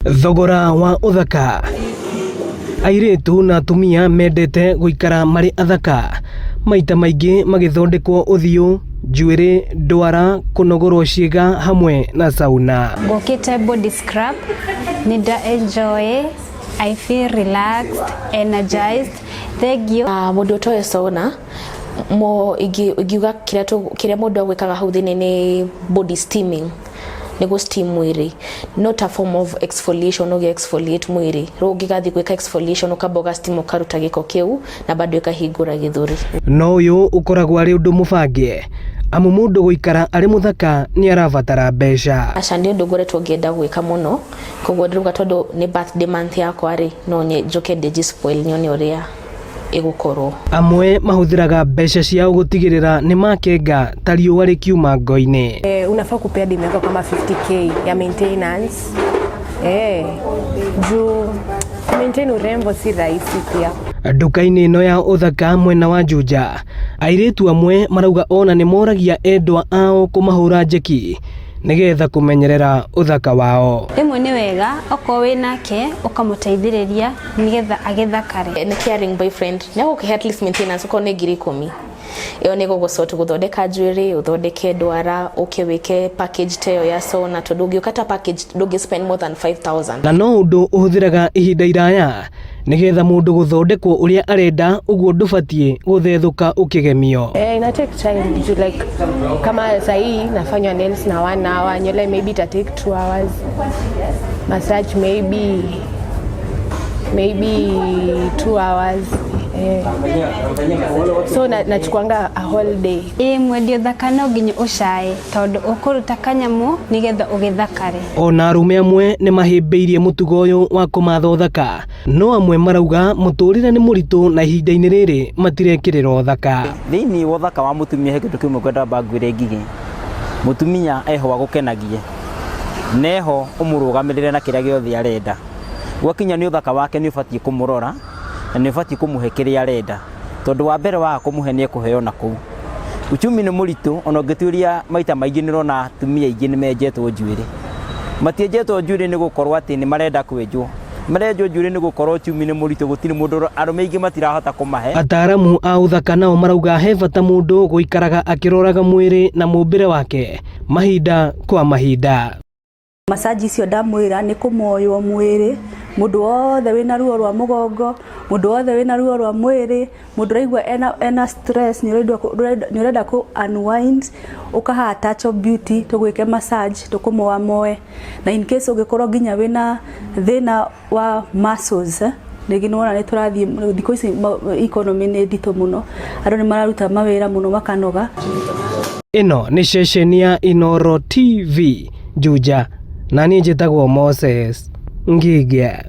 Thogora wa uthaka. Airitu na atumia mendete guikara mari athaka, maita maingi magithondekwo uthiu, njuiri, ndwara, kunogorwo ciiga hamwe na sauna. Gokite body scrub, nida enjoy, I feel relaxed, energized. Thank you. Mundu toye sauna mo igiuga kiria mundu agwikaga hau thini ni body steaming, nego steam mwiri, not a form of exfoliation. No exfoliate mwiri, rogigathi gwika exfoliation ukaboga steam ukaruta giko kiu na bado ikahingura githuri. No uyu ukoragwo ari undu mubange, amu mundu guikara ari muthaka ni arabatara mbeca. Aca ni undu ngoretwo ngienda gwika muno, koguo ndiruga tondu ni birthday month yakwa ri no nye njoke ndigis-spoil nyone uria igukorwo. Amwe mahuthiraga mbeca ciao gutigirira ni makenga ta riua rikiuma ngo-ini. Unafaa kupea demu yako kama 50k ya maintenance. Juu maintain urembo si rahisi pia. Nduka-ini ino ya uthaka mwena wa Juja, airitu amwe marauga ona ni moragia endwa ao kumahura njeki nigetha kumenyerera uthaka wao. Rimwe ni wega oko winake ukamuteithiriria nigetha agithakare. Ni caring boyfriend na ukihe at least maintenance uko ni 10,000. Iyo ni gugusota guthondeka njuiri, uthondeke ndwara, ukiwike package tayo ya sauna, tondu ungiukata package ndungi spend more than 5,000. Na no undu uhuthiraga ihinda iraya nigetha mundu guthondekwo uria arenda, uguo ndubatie guthethuka ukigemio. Ina take time, like kama sahi nafanya nails na 1 hour, nywele maybe ita take 2 hours, massage maybe 2 hours. So nachukuanga a whole day. Mwendio thaka no nginya ucae tondu ukuruta kanyamu nigetha ugithakare. Ona arume amwe ni mahimbiirie mutugo uyu wa kumatha uthaka, no amwe marauga muturire ni muritu na ihinda-ini riri matirekirira uthaka. Thiini wa uthaka wa mutumia he kindu kimwe kwenda mbangwire ngigi. Mutumia eho agukenagie, neho umurugamirire na kiria giothe arenda. Gwakinya ni uthaka wake ni ubatie kumurora na ni ubatie kumuhe kiria arenda, tondu wa mbere wa kumuhe ni ekuheo na kuu. Uchumi ni muritu, ona ngituria maita maingi nirona atumia aingi ni menjetwo njuiri. Matienjetwo njuiri ni gukorwo ati ni marenda kwenjwo, marenjwo njuiri ni gukorwo uchumi ni muritu, gutiri mundu arume aingi matirahota kumahe. Ataramu a uthaka nao marauga he bata mundu guikaraga akiroraga mwiri na mumbire wake mahinda kwa mahinda. Masaji cio ndamwira ni kumoywo mwiri, mundu wothe wina ruo rwa mugongo, mundu wothe wina ruo rwa mwiri, mundu raigwa ena stress, ni urenda ku unwind, ukaha touch of beauty tugwike massage tukumoa moe. Na in case ugikorwo nginya wina thina wa muscles, nigi nona ni turathie thikũ ici economy ni ndito muno, andu ni mararuta mawira muno makanoga. Ino ni ceceni ya Inooro TV Juja, na niĩ njĩtagwo Moses Ngigĩ.